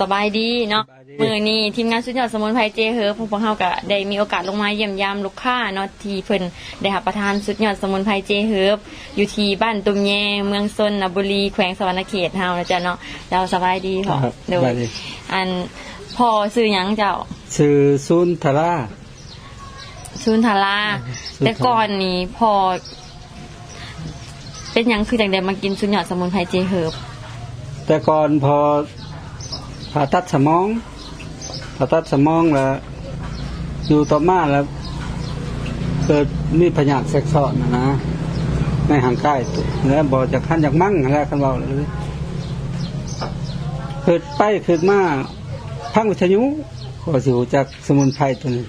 สบายดีเนาะมื้อนี้ทีมงานสุดยอดสมุนไพรเจเฮิร์บพวกเฮาก็ได้มีโอกาสลงมาเยี่ยมยามลูกค้าเนาะที่เพิ่นได้รับประทานสุดยอดสมุนไพรเจเฮิร์บอยู่ที่บ้านตุมแยเมืองซนบุรีแขวงสวรรณเขตเฮานะจ๊ะเนาะเราสบายดีพ่อโดยอันพ่อชื่อหยังเจ้าชื่อซุนทราซุนทราแต่ก่อนนี้พ่อเป็นหยังคือจังได๋มากินสุดยอดสมุนไพรเจเฮิร์บแต่ก่อนพอผ่าตัดสมองแล้วอยู่ต่อมาแล้วเกิดมีพยาธิแทรกซ้อนนะในห่างกายแล้วบ่จากคันจากมั่งแล้วกันเว้าเลยเกิดไปเกิดมาพังวิทยุก็สิรู้จักสมุนไพรตัวนี้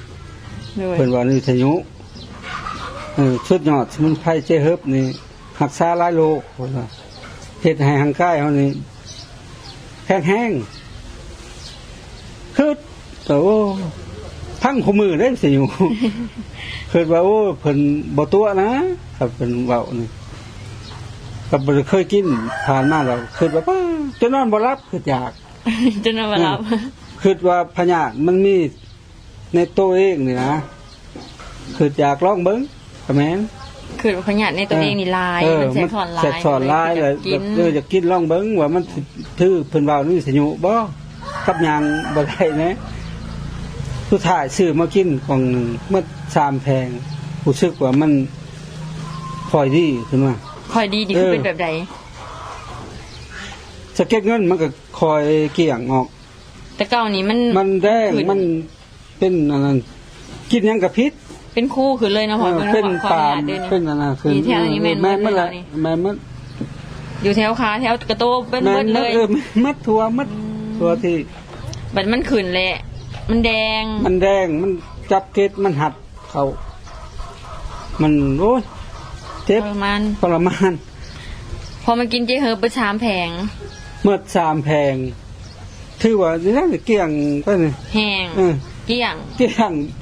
เพิ่นว่าวิทยุสุดยอดสมุนไพรเจเฮิร์บนี่รักษาหลายโรคเพิ่นว่าเฮ็ดให้ห่างกายเฮานี่แห้งคือแต่โอ้พังขมือได้สิอยู่ คือว่าโอ้เพิ่นบ่ตัวนะครับเพิ่นเว้านี่ก็บ่เคยกินผ่านมาแล้วคือว่าจนนอนบ่หลับคืออยากจนนอนบ่หลับคือว่าพยาธิมันมีในตัวเองนี่นะคืออยากลองเบิ่งก็แม่นคือพยาธิในตัวเองนี่ลายมันแสบซ้อนลายเลยอยากกินลองเบิ่งว่ามันถือเพิ่นเว้านี่สิอยู่บ่กับหยังบ่ได้นะผู้ถ่ายซื้อมากินของนึงเมื่อ3แพงรู้สึกว่ามันค่อยดีขึ้นมาค่อยดีนี่คือเป็นแบบใดสะเก็ดเงินมันก็ค่อยเกลี้ยงออกแต่เก่านี่มันแดงมันเป็นอันนั้นกินหยังก็พิษเป็นคู่ขึ้นเลยนะพ่อเป็นปานเป็นอันนั้นคือแถวนี้แม่นมันละแม่นมันอยู่แถวขาแถวกระโตเป็นเบิดเลยมัดทั่วที่บัดมันขึ้นแหละมันแดงมันจับเกล็ดมันหัดเขามันโอ้ยเจ็บทรมานพอมากินเจเฮิร์บไป3แผงเมื่อ3แผงถือว่านั่นเกลี้ยงไปนี่แห้งเกลี้ยง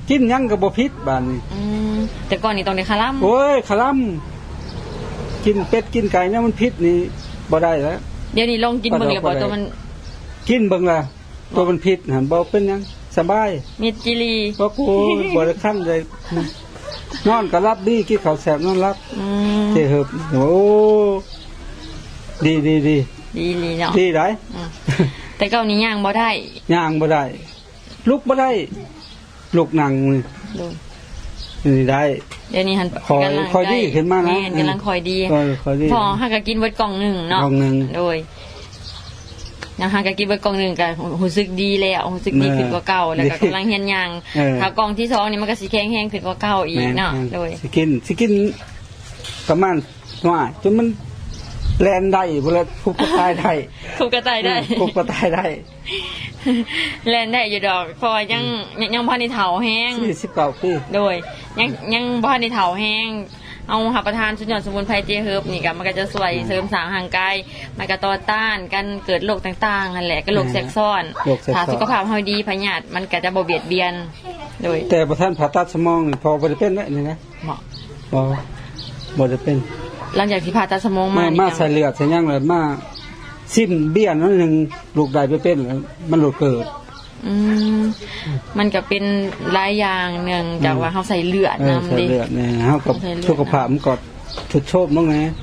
กินยังก็บ่พิษบาดนี้แต่ก่อนนี่ต้องได้คาร่ำโอ้ยคาร่ำกินเป็ดกินไก่เนี่ยมันพิษนี่บ่ได้แล้วเดี๋ยวนี้ลองกินเบิ่งแล้วบ่ตัวมันกินเบิ่งล่ะตัวมันพิษหั่นบ่เป็นหยังสบายมีจิลีบ่โอ้ยบ่ได้คั่นเลยนอนก็รับดีกินข้าวแซ่บนอนรับเจเฮิบโอ้ดีเนาะดีได้แต่เก่านี้ย่างบ่ได้ลุกบ่ได้ลุกนั่งนี่ได้เดี๋ยวนี้หันคอยดีขึ้นมานะกำลังคอยดีพอหากกินเบิดกล่องนึงเนาะโดยนะหากกินเบิดกล่องนึงก็รู้สึกดีแล้วรู้สึกดีขึ้นกว่าเก่าแล้วก็กำลังเฮียนย่างถ้ากล่องที่2นี่มันก็สิแข็งแรงขึ้นกว่าเก่าอีกเนาะโดยสิกินประมาณว่าจนมันแลนได้บ่แล้วคุกกระต่ายได้แลนได้อยู่ดอกพอยังบ่ได้เฒ่าแห้ง49ปีโดยยังบ่ได้เฒ่าแห้งเอารับประทานสุดยอดสมุนไพรเจเฮิร์บนี่ก็มันก็จะช่วยเสริมสร้างร่างกายมันก็ต่อต้านการเกิดโรคต่างๆนั่นแหละก็โรคแทรกซ้อนถ้าสุขภาพเฮาดีพยาธิมันก็จะบ่เบียดเบียนโดยแต่ประธานผ่าตัดสมองพอบ่ได้เป็นแล้วนี่นะบ่ได้เป็นหลังจากที่ผ่าตัดสมองมาใส่เลือดใส่ยังเลยมาสิ้นเบี้ยนั่นนึงลูกได้ไปเป็นมันโลดเกิดมันก็เป็นหลายอย่างนึงจากว่าเฮาใส่เลือดนำดิเลือดเนี่ยเฮากับสุขภาพมันก็ทุดโชคมั้งนะ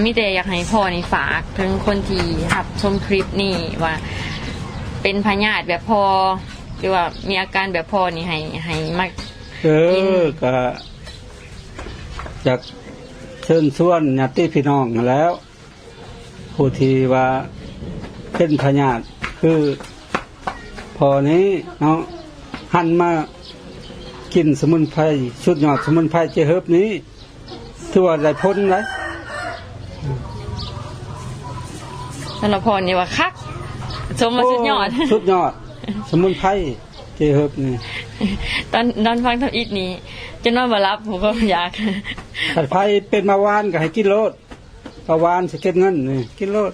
มีแต่อยากให้พ่อนี่ฝากถึงคนที่รับชมคลิปนี่ว่าเป็นพยาธิแบบพ่อหรือว่ามีอาการแบบพ่อนี่ให้มาก็จากเชิญชวนญาติพี่น้องแล้วผู้ที่ว่าเป็นพยาธิคือพอนี้เนาะหันมากินสมุนไพรชุดยอดสมุนไพรเจเฮิร์บนี้ถือว่าได้พ้นเลยสำหรับพอนี่ว่าคักชมมาชุดยอดสมุนไพรเจเฮิร์บนี่ตอนฟังทำอิฐนี้จะนอนบ่หลับผมก็อยากถ้าไผเป็นมาวานก็ให้กินโลดปาวานสิเก็บเงินนี่กินโลด